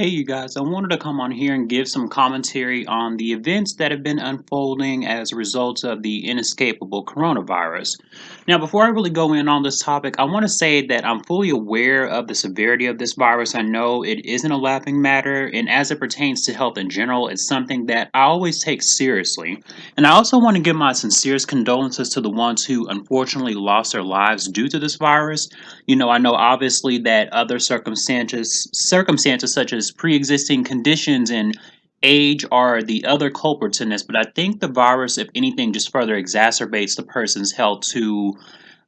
Hey, you guys, I wanted to come on here and give some commentary on the events that have been unfolding as a result of the inescapable coronavirus. Now, before I really go in on this topic, I want to say that I'm fully aware of the severity of this virus. I know it isn't a laughing matter, and as it pertains to health in general, it's something that I always take seriously. And I also want to give my sincerest condolences to the ones who unfortunately lost their lives due to this virus. I know obviously that other circumstances such as pre-existing conditions and age are the other culprits in this, but I think the virus, if anything, just further exacerbates the person's health to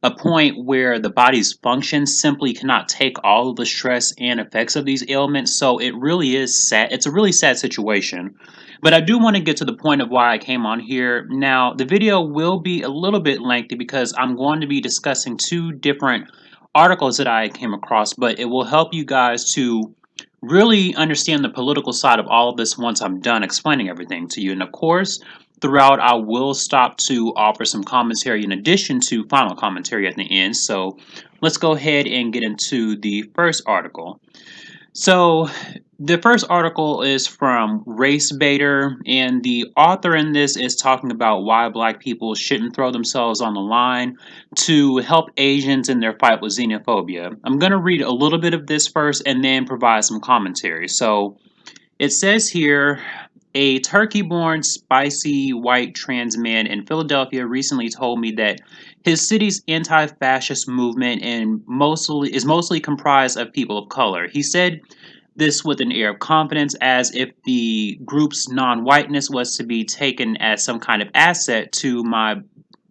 a point where the body's functions simply cannot take all of the stress and effects of these ailments. So it really is sad. It's a really sad situation. But I do want to get to the point of why I came on here. Now, the video will be a little bit lengthy because I'm going to be discussing two different articles that I came across, but it will help you guys to really understand the political side of all of this once I'm done explaining everything to you. And of course, throughout, I will stop to offer some commentary in addition to final commentary at the end. So let's go ahead and get into the first article. So, the first article is from RaceBaiter, and the author in this is talking about why Black people shouldn't throw themselves on the line to help Asians in their fight with xenophobia. I'm going to read a little bit of this first and then provide some commentary. So, it says here a turkey born spicy white trans man in Philadelphia recently told me that his city's anti fascist movement is mostly comprised of people of color. He said this with an air of confidence, as if the group's non whiteness was to be taken as some kind of asset to my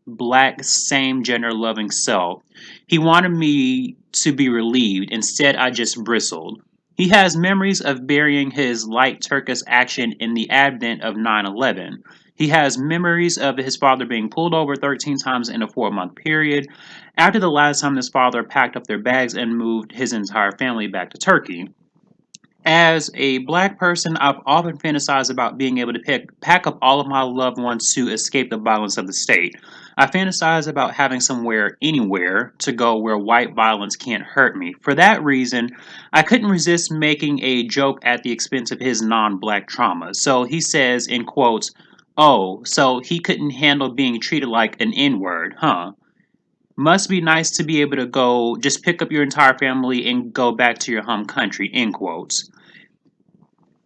black, same gender loving self. He wanted me to be relieved. Instead, I just bristled. He has memories of burying his light Turkish action in the advent of 9/11. He has memories of his father being pulled over 13 times in a 4 month period after the last time his father packed up their bags and moved his entire family back to Turkey. As a black person, I've often fantasized about being able to pack up all of my loved ones to escape the violence of the state. I fantasize about having somewhere, anywhere, to go where white violence can't hurt me. For that reason, I couldn't resist making a joke at the expense of his non black trauma. So he says, in quotes, "Oh, so he couldn't handle being treated like an N word, huh? Must be nice to be able to go just pick up your entire family and go back to your home country," end quotes.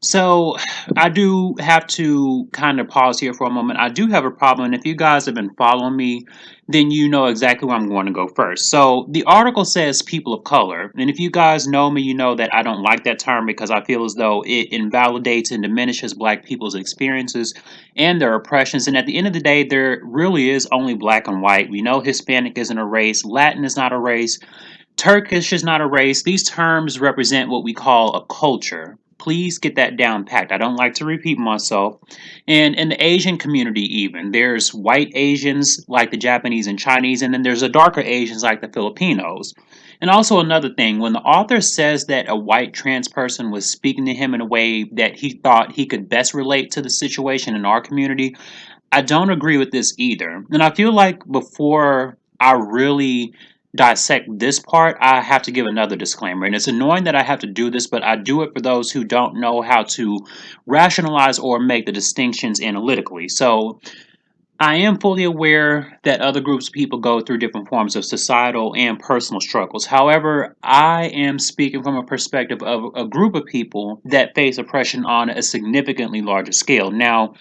So I do have to kind of pause here for a moment. I do have a problem, and if you guys have been following me, then you know exactly where I'm going to go first. So the article says people of color, and if you guys know me, you know that I don't like that term because I feel as though it invalidates and diminishes black people's experiences and their oppressions. And at the end of the day, there really is only black and white. We know Hispanic isn't a race, Latin is not a race, Turkish is not a race. These terms represent what we call a culture. Please get that down packed. I don't like to repeat myself. And in the Asian community, even, there's white Asians like the Japanese and Chinese, and then there's the darker Asians like the Filipinos. And also, another thing, when the author says that a white trans person was speaking to him in a way that he thought he could best relate to the situation in our community, I don't agree with this either. And I feel like before I really dissect this part, I have to give another disclaimer. And it's annoying that I have to do this, but I do it for those who don't know how to rationalize or make the distinctions analytically. So I am fully aware that other groups of people go through different forms of societal and personal struggles. However, I am speaking from a perspective of a group of people that face oppression on a significantly larger scale. Now,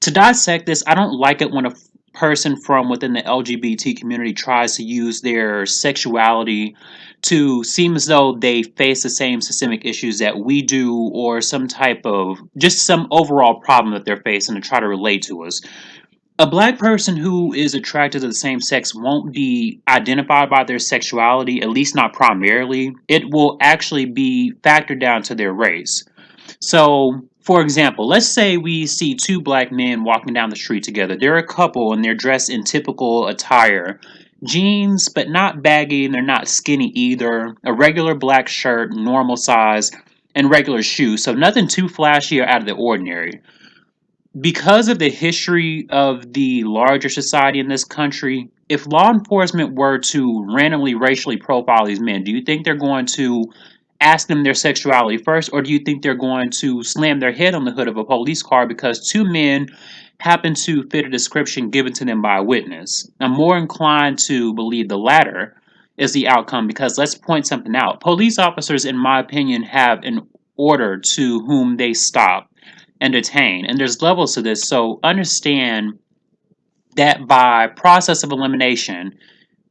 to dissect this, I don't like it when a person from within the LGBT community tries to use their sexuality to seem as though they face the same systemic issues that we do, or some type of just some overall problem that they're facing to try to relate to us. A black person who is attracted to the same sex won't be identified by their sexuality, at least not primarily. It will actually be factored down to their race. So, for example, let's say we see two black men walking down the street together. They're a couple and they're dressed in typical attire: jeans, but not baggy, and they're not skinny either. A regular black shirt, normal size, and regular shoes. So, nothing too flashy or out of the ordinary. Because of the history of the larger society in this country, if law enforcement were to randomly racially profile these men, do you think they're going to ask them their sexuality first, or do you think they're going to slam their head on the hood of a police car because two men happen to fit a description given to them by a witness? I'm more inclined to believe the latter is the outcome because let's point something out. Police officers, in my opinion, have an order to whom they stop and detain, and there's levels to this. So understand that by process of elimination,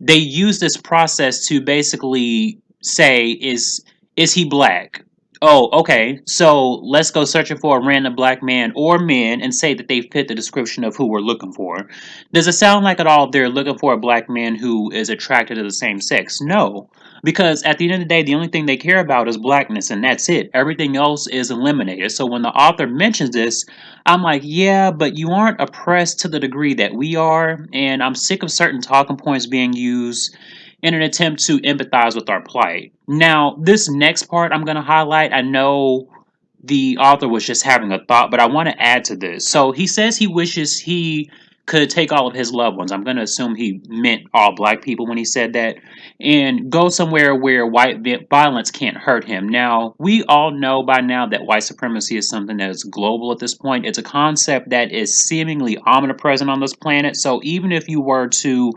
they use this process to basically say, is he black? Oh, okay. So let's go searching for a random black man or men and say that they fit the description of who we're looking for. Does it sound like at all they're looking for a black man who is attracted to the same sex? No. Because at the end of the day, the only thing they care about is blackness, and that's it. Everything else is eliminated. So when the author mentions this, I'm like, yeah, but you aren't oppressed to the degree that we are, and I'm sick of certain talking points being used in an attempt to empathize with our plight. Now, this next part I'm going to highlight, I know the author was just having a thought, but I want to add to this. So he says he wishes he could take all of his loved ones. I'm going to assume he meant all black people when he said that, and go somewhere where white violence can't hurt him. Now, we all know by now that white supremacy is something that is global at this point. It's a concept that is seemingly omnipresent on this planet. So even if you were to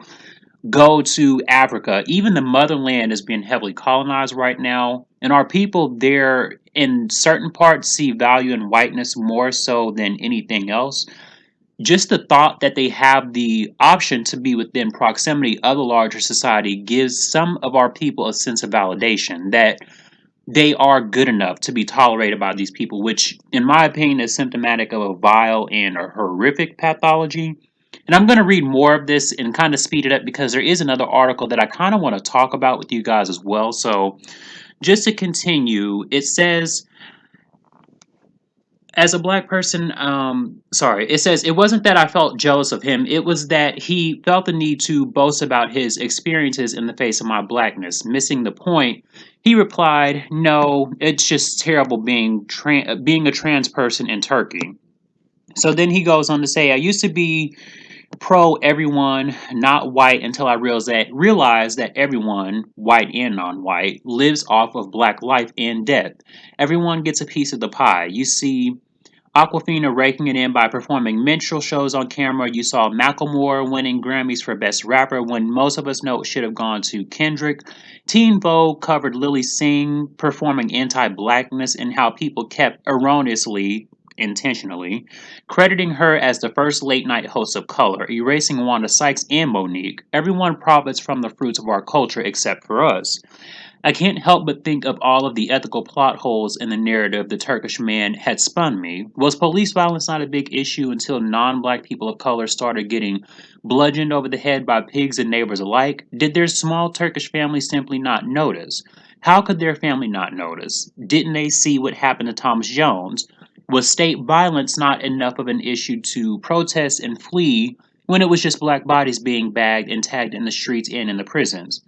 go to Africa, even the motherland is being heavily colonized right now. And our people there, in certain parts, see value in whiteness more so than anything else. Just the thought that they have the option to be within proximity of the larger society gives some of our people a sense of validation that they are good enough to be tolerated by these people, which, in my opinion, is symptomatic of a vile and a horrific pathology. And I'm going to read more of this and kind of speed it up because there is another article that I kind of want to talk about with you guys as well. So, just to continue, it says, as a black person, it says, it wasn't that I felt jealous of him. It was that he felt the need to boast about his experiences in the face of my blackness. Missing the point, he replied, no, it's just terrible being a trans person in Turkey. So then he goes on to say, I used to be pro everyone, not white, until I realized that everyone, white and non-white, lives off of black life and death. Everyone gets a piece of the pie. You see Aquafina raking it in by performing minstrel shows on camera. You saw Macklemore winning Grammys for Best Rapper when most of us know it should have gone to Kendrick. Teen Vogue covered Lily Singh performing anti-blackness and how people kept erroneously, intentionally, crediting her as the first late night host of color, erasing Wanda Sykes and Monique. Everyone profits from the fruits of our culture except for us. I can't help but think of all of the ethical plot holes in the narrative the Turkish man had spun me. Was police violence not a big issue until non black people of color started getting bludgeoned over the head by pigs and neighbors alike? Did their small Turkish family simply not notice? How could their family not notice? Didn't they see what happened to Thomas Jones? Was state violence not enough of an issue to protest and flee when it was just black bodies being bagged and tagged in the streets and in the prisons?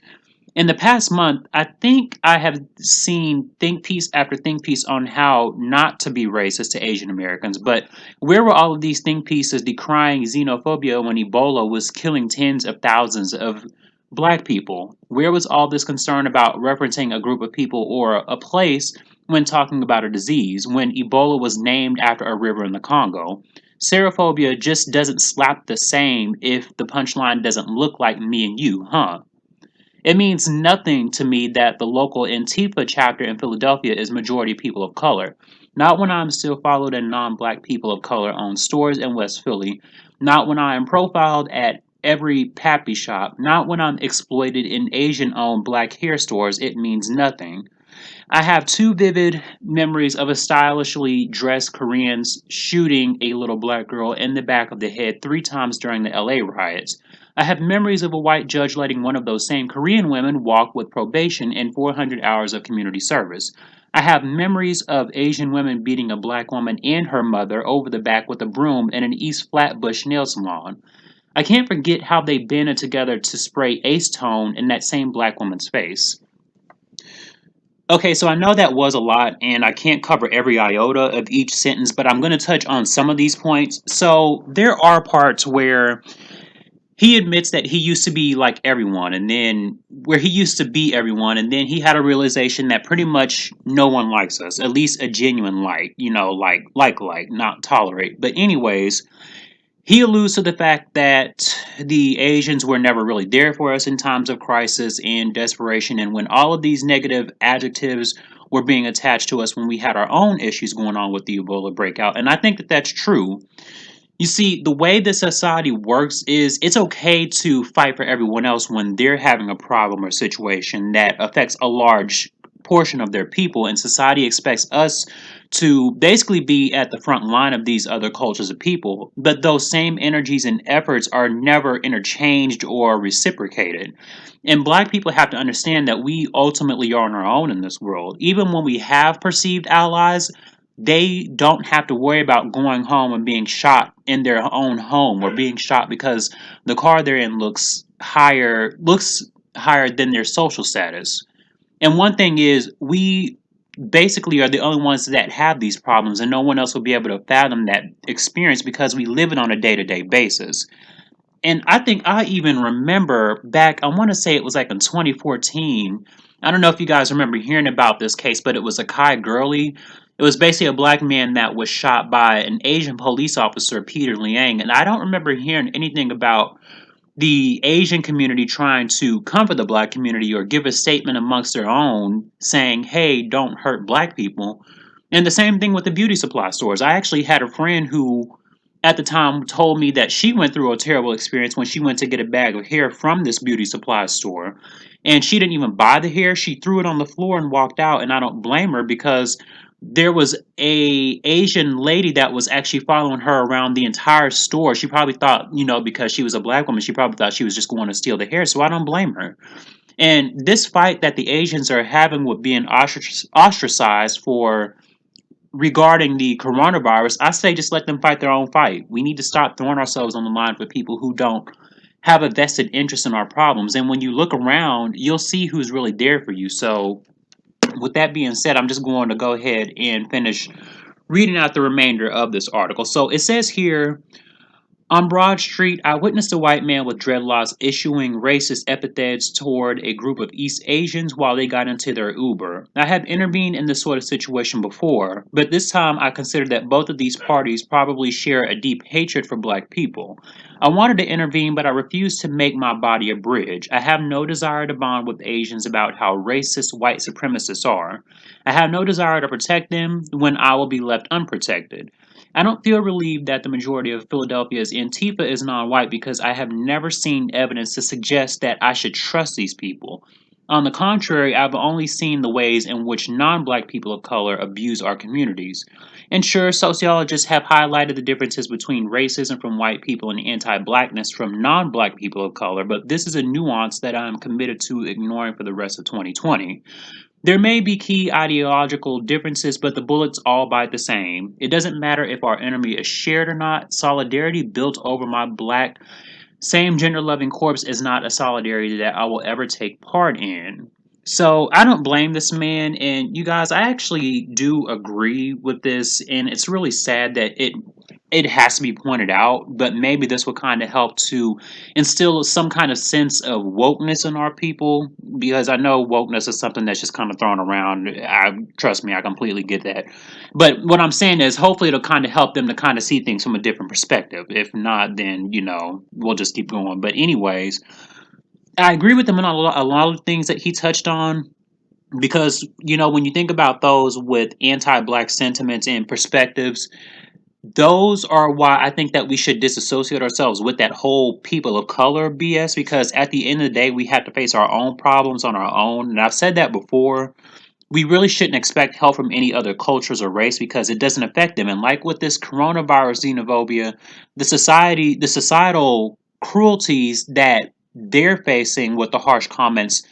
In the past month, I think I have seen think piece after think piece on how not to be racist to Asian Americans, but where were all of these think pieces decrying xenophobia when Ebola was killing tens of thousands of black people? Where was all this concern about referencing a group of people or a place when talking about a disease, when Ebola was named after a river in the Congo? Xerophobia just doesn't slap the same if the punchline doesn't look like me and you, huh? It means nothing to me that the local Antifa chapter in Philadelphia is majority people of color. Not when I'm still followed and non-black people of color own stores in West Philly. Not when I am profiled at every pappy shop. Not when I'm exploited in Asian-owned black hair stores. It means nothing. I have two vivid memories of a stylishly dressed Korean shooting a little black girl in the back of the head 3 times during the LA riots. I have memories of a white judge letting one of those same Korean women walk with probation and 400 hours of community service. I have memories of Asian women beating a black woman and her mother over the back with a broom in an East Flatbush nail salon. I can't forget how they banded together to spray Ace Tone in that same black woman's face. Okay, so I know that was a lot, and I can't cover every iota of each sentence, but I'm going to touch on some of these points. So there are parts where he admits that he used to be like everyone, and then where he used to be everyone, and then he had a realization that pretty much no one likes us, at least a genuine like, like, not tolerate. But anyways, he alludes to the fact that the Asians were never really there for us in times of crisis and desperation, and when all of these negative adjectives were being attached to us when we had our own issues going on with the Ebola breakout. And I think that that's true. You see, the way that society works is it's okay to fight for everyone else when they're having a problem or situation that affects a large portion of their people, and society expects us to basically be at the front line of these other cultures of people. But those same energies and efforts are never interchanged or reciprocated. And black people have to understand that we ultimately are on our own in this world. Even when we have perceived allies, they don't have to worry about going home and being shot in their own home, or being shot because the car they're in looks higher than their social status. And one thing is, we basically are the only ones that have these problems, and no one else will be able to fathom that experience because we live it on a day-to-day basis. And I think I even remember back, I want to say it was like in 2014. I don't know if you guys remember hearing about this case, but it was a Kai Gurley. It was basically a black man that was shot by an Asian police officer, Peter Liang. And I don't remember hearing anything about the Asian community trying to comfort the black community or give a statement amongst their own saying, hey, don't hurt black people. And the same thing with the beauty supply stores. I actually had a friend who, at the time, told me that she went through a terrible experience when she went to get a bag of hair from this beauty supply store. And she didn't even buy the hair. She threw it on the floor and walked out. And I don't blame her, because there was a Asian lady that was actually following her around the entire store. She probably thought, because she was a black woman, she probably thought she was just going to steal the hair. So I don't blame her. And this fight that the Asians are having with being ostracized for regarding the coronavirus, I say just let them fight their own fight. We need to stop throwing ourselves on the line for people who don't have a vested interest in our problems. And when you look around, you'll see who's really there for you. So, with that being said, I'm just going to go ahead and finish reading out the remainder of this article. So, it says here, on Broad Street, I witnessed a white man with dreadlocks issuing racist epithets toward a group of East Asians while they got into their Uber. I have intervened in this sort of situation before, but this time I considered that both of these parties probably share a deep hatred for black people. I wanted to intervene, but I refused to make my body a bridge. I have no desire to bond with Asians about how racist white supremacists are. I have no desire to protect them when I will be left unprotected. I don't feel relieved that the majority of Philadelphia's Antifa is non white, because I have never seen evidence to suggest that I should trust these people. On the contrary, I've only seen the ways in which non black people of color abuse our communities. And sure, sociologists have highlighted the differences between racism from white people and anti blackness from non black people of color, but this is a nuance that I am committed to ignoring for the rest of 2020. There may be key ideological differences, but the bullets all bite the same. It doesn't matter if our enemy is shared or not. Solidarity built over my black, same gender loving corpse is not a solidarity that I will ever take part in. So I don't blame this man, and you guys, I actually do agree with this, and it's really sad that it has to be pointed out, but maybe this will kind of help to instill some kind of sense of wokeness in our people, because I know wokeness is something that's just kind of thrown around. Trust me, I completely get that. But what I'm saying is, hopefully it'll kind of help them to kind of see things from a different perspective. If not, then, we'll just keep going. But anyways, I agree with him on a lot of things that he touched on, because, when you think about those with anti-black sentiments and perspectives, those are why I think that we should disassociate ourselves with that whole people of color BS, because at the end of the day, we have to face our own problems on our own. And I've said that before. We really shouldn't expect help from any other cultures or race, because it doesn't affect them. And like with this coronavirus xenophobia, the societal cruelties that they're facing with the harsh comments,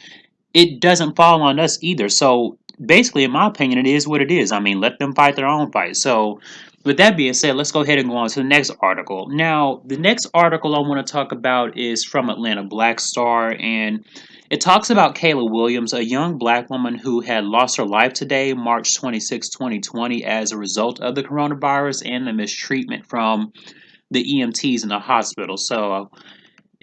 it doesn't fall on us either. So basically, in my opinion, it is what it is. I mean, let them fight their own fight. So, with that being said, let's go ahead and go on to the next article. Now, the next article I want to talk about is from Atlanta Black Star, and it talks about Kayla Williams, a young black woman who had lost her life today, March 26, 2020, as a result of the coronavirus and the mistreatment from the EMTs in the hospital. So,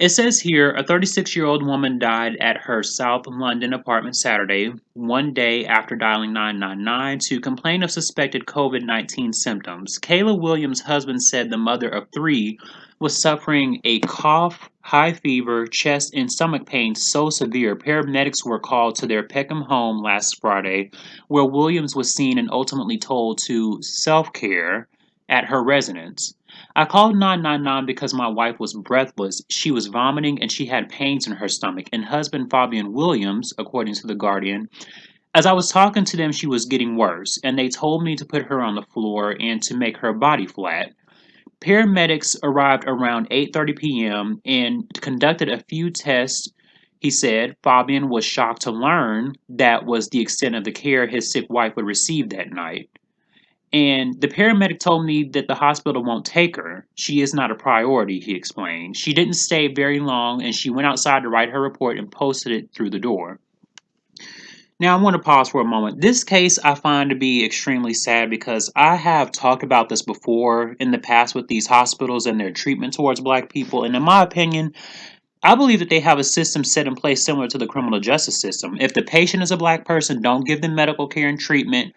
It says here a 36-year-old woman died at her South London apartment Saturday, one day after dialing 999 to complain of suspected COVID 19 symptoms. Kayla Williams' husband said the mother of three was suffering a cough, high fever, chest, and stomach pain so severe paramedics were called to their Peckham home last Friday, where Williams was seen and ultimately told to self care at her residence. I called 999 because my wife was breathless, she was vomiting, and she had pains in her stomach. And husband Fabian Williams, according to The Guardian, as I was talking to them, she was getting worse, and they told me to put her on the floor and to make her body flat. Paramedics arrived around 8:30 p.m. and conducted a few tests. He said Fabian was shocked to learn that was the extent of the care his sick wife would receive that night. And the paramedic told me that the hospital won't take her. She is not a priority, he explained. She didn't stay very long and she went outside to write her report and posted it through the door. Now, I want to pause for a moment. This case I find to be extremely sad because I have talked about this before in the past with these hospitals and their treatment towards black people. And in my opinion, I believe that they have a system set in place similar to the criminal justice system. If the patient is a black person, don't give them medical care and treatment.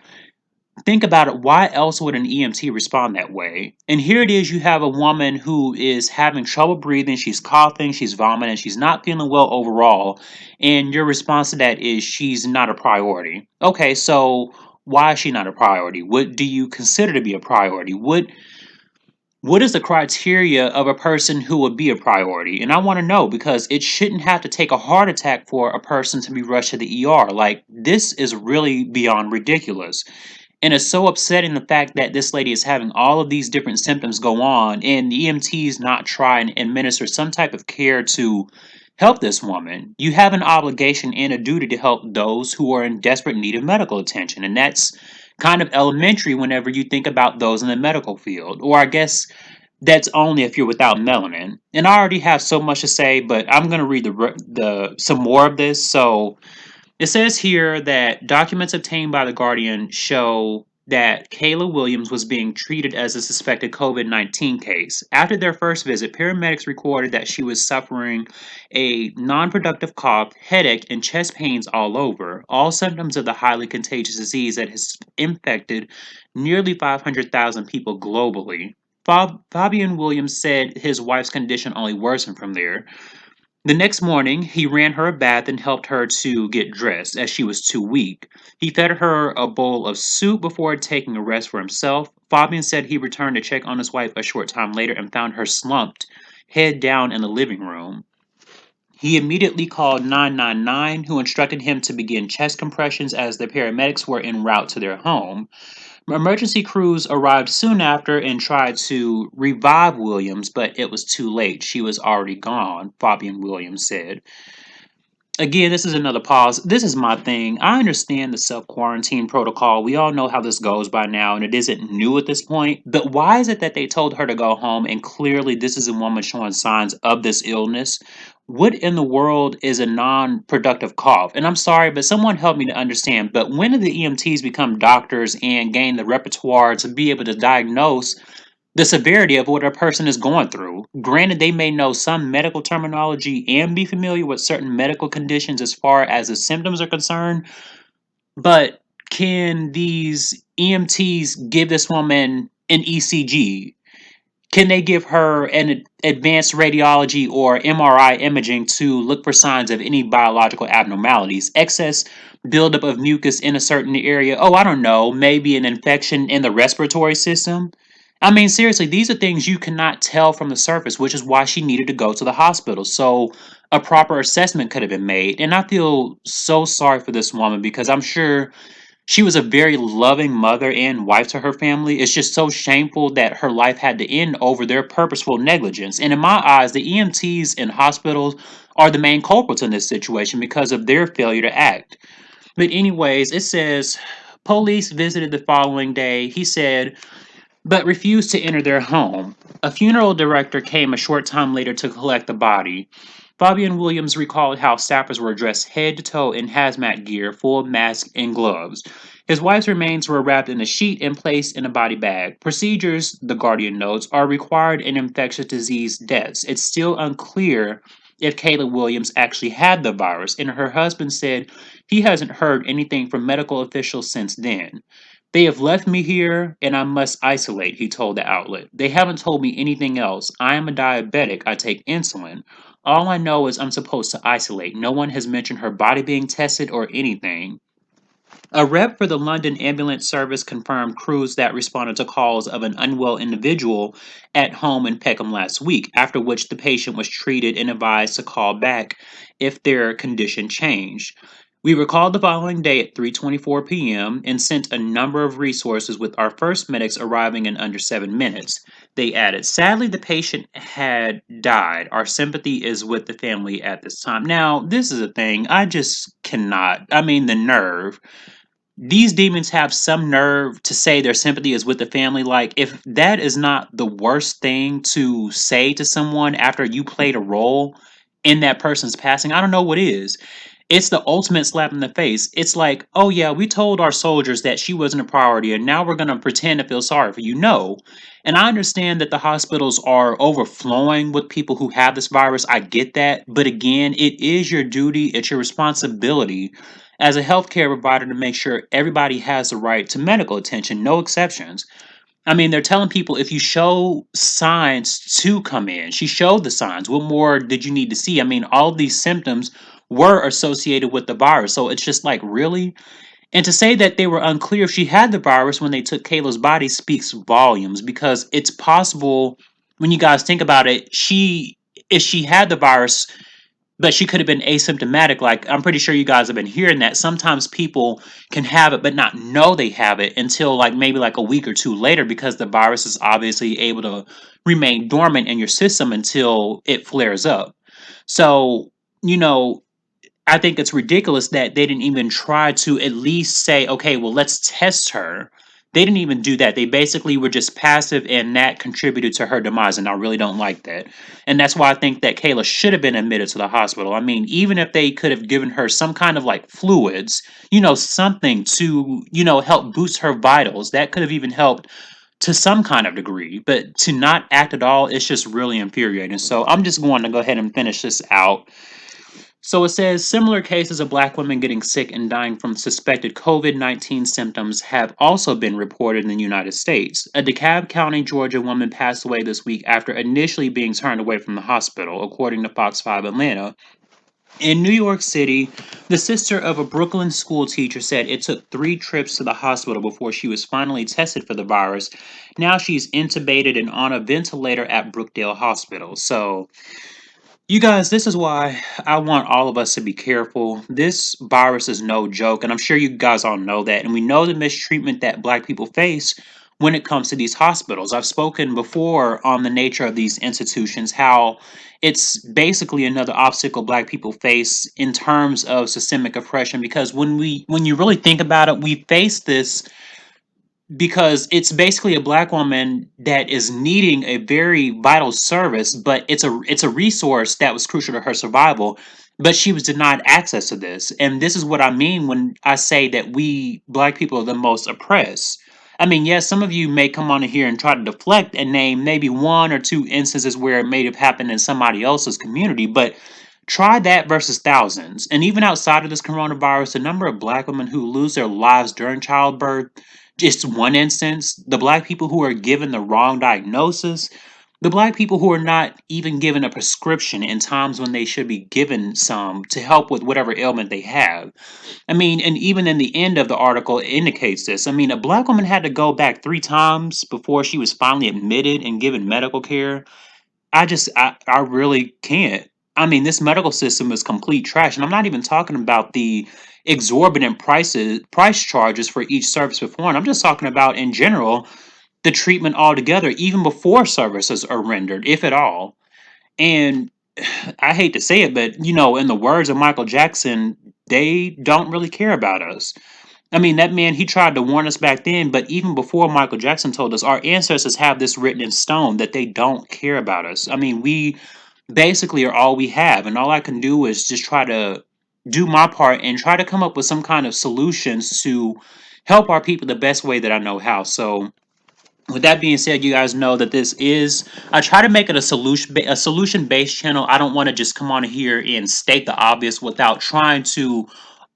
Think about it. Why else would an EMT respond that way? And here it is, you have a woman who is having trouble breathing, she's coughing, she's vomiting, she's not feeling well overall. And your response to that is she's not a priority. Okay, so why is she not a priority? What do you consider to be a priority? What is the criteria of a person who would be a priority? And I want to know because it shouldn't have to take a heart attack for a person to be rushed to the ER. Like, this is really beyond ridiculous. And it's so upsetting the fact that this lady is having all of these different symptoms go on and the EMTs not try and administer some type of care to help this woman. You have an obligation and a duty to help those who are in desperate need of medical attention. And that's kind of elementary whenever you think about those in the medical field. Or I guess that's only if you're without melanin. And I already have so much to say, but I'm going to read the some more of this. So it says here that documents obtained by The Guardian show that Kayla Williams was being treated as a suspected COVID 19 case. After their first visit, paramedics recorded that she was suffering a non productive cough, headache, and chest pains all over, all symptoms of the highly contagious disease that has infected nearly 500,000 people globally. Fabian Williams said his wife's condition only worsened from there. The next morning, he ran her a bath and helped her to get dressed as she was too weak. He fed her a bowl of soup before taking a rest for himself. Fabian said he returned to check on his wife a short time later and found her slumped, head down in the living room. He immediately called 999, who instructed him to begin chest compressions as the paramedics were en route to their home. Emergency crews arrived soon after and tried to revive Williams, but it was too late. She was already gone, Fabian Williams said. Again, this is another pause. This is my thing. I understand the self-quarantine protocol. We all know how this goes by now, and it isn't new at this point. But why is it that they told her to go home, and clearly this is a woman showing signs of this illness? What in the world is a non-productive cough? And I'm sorry, but someone help me to understand. But when did the EMTs become doctors and gain the repertoire to be able to diagnose the severity of what a person is going through? Granted, they may know some medical terminology and be familiar with certain medical conditions as far as the symptoms are concerned, but can these EMTs give this woman an ECG? Can they give her an advanced radiology or MRI imaging to look for signs of any biological abnormalities? Excess buildup of mucus in a certain area? Oh, I don't know. Maybe an infection in the respiratory system? I mean, seriously, these are things you cannot tell from the surface, which is why she needed to go to the hospital. So a proper assessment could have been made. And I feel so sorry for this woman because I'm sure she was a very loving mother and wife to her family. It's just so shameful that her life had to end over their purposeful negligence. And in my eyes, the EMTs in hospitals are the main culprits in this situation because of their failure to act. But anyways, it says police visited the following day. He said, but refused to enter their home. A funeral director came a short time later to collect the body. Fabian Williams recalled how staffers were dressed head to toe in hazmat gear, full of masks and gloves. His wife's remains were wrapped in a sheet and placed in a body bag. Procedures, the Guardian notes, are required in infectious disease deaths. It's still unclear if Kayla Williams actually had the virus, and her husband said he hasn't heard anything from medical officials since then. They have left me here and I must isolate, he told the outlet. They haven't told me anything else. I am a diabetic. I take insulin. All I know is I'm supposed to isolate. No one has mentioned her body being tested or anything. A rep for the London Ambulance Service confirmed crews that responded to calls of an unwell individual at home in Peckham last week, after which the patient was treated and advised to call back if their condition changed. We recalled the following day at 3:24 p.m. and sent a number of resources with our first medics arriving in under 7 minutes. They added, sadly, the patient had died. Our sympathy is with the family at this time. Now, this is a thing. I just cannot. I mean, the nerve. These demons have some nerve to say their sympathy is with the family. Like, if that is not the worst thing to say to someone after you played a role in that person's passing, I don't know what is. It's the ultimate slap in the face. It's like, oh yeah, we told our soldiers that she wasn't a priority, and now we're going to pretend to feel sorry for you. No. And I understand that the hospitals are overflowing with people who have this virus. I get that. But again, it is your duty, it's your responsibility as a healthcare provider to make sure everybody has the right to medical attention, no exceptions. I mean, they're telling people if you show signs to come in. She showed the signs. What more did you need to see? I mean, all of these symptoms were associated with the virus. So it's just like, really? And to say that they were unclear if she had the virus when they took Kayla's body speaks volumes, because it's possible when you guys think about it, if she had the virus, but she could have been asymptomatic. Like, I'm pretty sure you guys have been hearing that sometimes people can have it but not know they have it until like maybe like a week or two later, because the virus is obviously able to remain dormant in your system until it flares up. So, you know, I think it's ridiculous that they didn't even try to at least say, okay, well, let's test her. They didn't even do that. They basically were just passive, and that contributed to her demise. And I really don't like that. And that's why I think that Kayla should have been admitted to the hospital. I mean, even if they could have given her some kind of like fluids, something to, help boost her vitals, that could have even helped to some kind of degree. But to not act at all, it's just really infuriating. So I'm just going to go ahead and finish this out. So it says similar cases of black women getting sick and dying from suspected COVID 19 symptoms have also been reported in the United States. A DeKalb County, Georgia woman passed away this week after initially being turned away from the hospital, according to Fox 5 Atlanta. In New York City, the sister of a Brooklyn school teacher said it took 3 trips to the hospital before she was finally tested for the virus. Now she's intubated and on a ventilator at Brookdale Hospital. So, you guys, this is why I want all of us to be careful. This virus is no joke, and I'm sure you guys all know that. And we know the mistreatment that black people face when it comes to these hospitals. I've spoken before on the nature of these institutions, how it's basically another obstacle black people face in terms of systemic oppression. Because when you really think about it, we face this because it's basically a black woman that is needing a very vital service, but it's a resource that was crucial to her survival, but she was denied access to this. And this is what I mean when I say that we black people are the most oppressed. I mean, yes, some of you may come on in here and try to deflect and name maybe 1 or 2 instances where it may have happened in somebody else's community, but try that versus thousands. And even outside of this coronavirus, the number of black women who lose their lives during childbirth, just one instance, the black people who are given the wrong diagnosis, the black people who are not even given a prescription in times when they should be given some to help with whatever ailment they have. I mean, and even in the end of the article, it indicates this. I mean, a black woman had to go back 3 times before she was finally admitted and given medical care. I really can't. I mean, this medical system is complete trash, and I'm not even talking about the exorbitant price charges for each service performed. I'm just talking about in general the treatment altogether, even before services are rendered, if at all. And I hate to say it, but in the words of Michael Jackson, they don't really care about us. I mean, that man, he tried to warn us back then, but even before Michael Jackson told us, our ancestors have this written in stone that they don't care about us. I mean, we basically are all we have, and all I can do is just try to do my part and try to come up with some kind of solutions to help our people the best way that I know how. So with that being said, you guys know that this is, I try to make it a solution based channel. I don't want to just come on here and state the obvious without trying to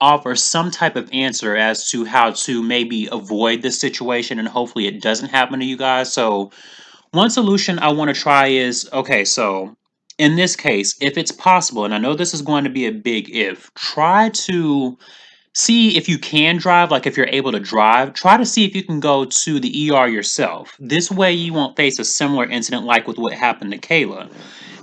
offer some type of answer as to how to maybe avoid this situation, and hopefully it doesn't happen to you guys. So one solution I want to try is, okay, so in this case, if it's possible, and I know this is going to be a big if, try to see if you can drive, like if you're able to drive, try to see if you can go to the ER yourself. This way you won't face a similar incident like with what happened to Kayla.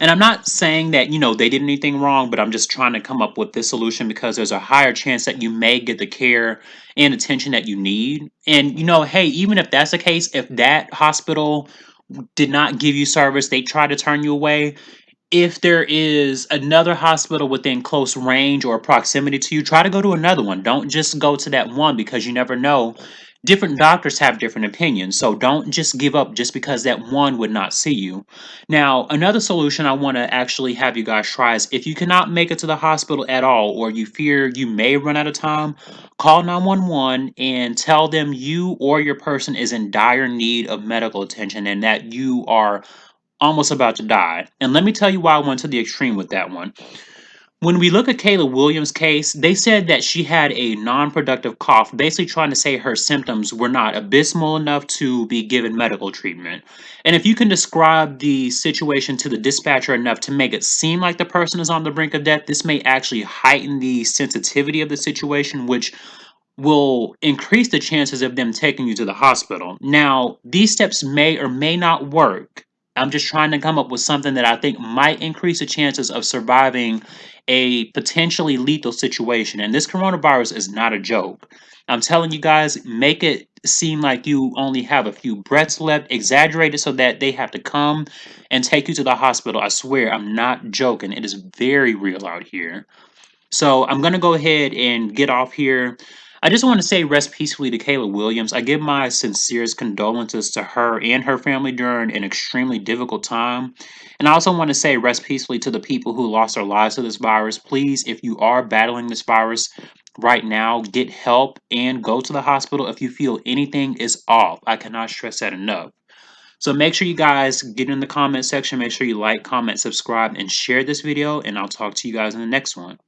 And I'm not saying that, they did anything wrong, but I'm just trying to come up with this solution because there's a higher chance that you may get the care and attention that you need. And, hey, even if that's the case, if that hospital did not give you service, they tried to turn you away, if there is another hospital within close range or proximity to you, try to go to another one. Don't just go to that one because you never know. Different doctors have different opinions, so don't just give up just because that one would not see you. Now, another solution I want to actually have you guys try is if you cannot make it to the hospital at all or you fear you may run out of time, call 911 and tell them you or your person is in dire need of medical attention and that you are almost about to die. And let me tell you why I went to the extreme with that one. When we look at Kayla Williams' case, they said that she had a non productive cough, basically trying to say her symptoms were not abysmal enough to be given medical treatment. And if you can describe the situation to the dispatcher enough to make it seem like the person is on the brink of death, this may actually heighten the sensitivity of the situation, which will increase the chances of them taking you to the hospital. Now, these steps may or may not work. I'm just trying to come up with something that I think might increase the chances of surviving a potentially lethal situation. And this coronavirus is not a joke. I'm telling you guys, make it seem like you only have a few breaths left, exaggerate it so that they have to come and take you to the hospital. I swear, I'm not joking. It is very real out here. So I'm gonna go ahead and get off here. I just want to say rest peacefully to Kayla Williams. I give my sincerest condolences to her and her family during an extremely difficult time. And I also want to say rest peacefully to the people who lost their lives to this virus. Please, if you are battling this virus right now, get help and go to the hospital if you feel anything is off. I cannot stress that enough. So make sure you guys get in the comment section. Make sure you like, comment, subscribe, and share this video. And I'll talk to you guys in the next one.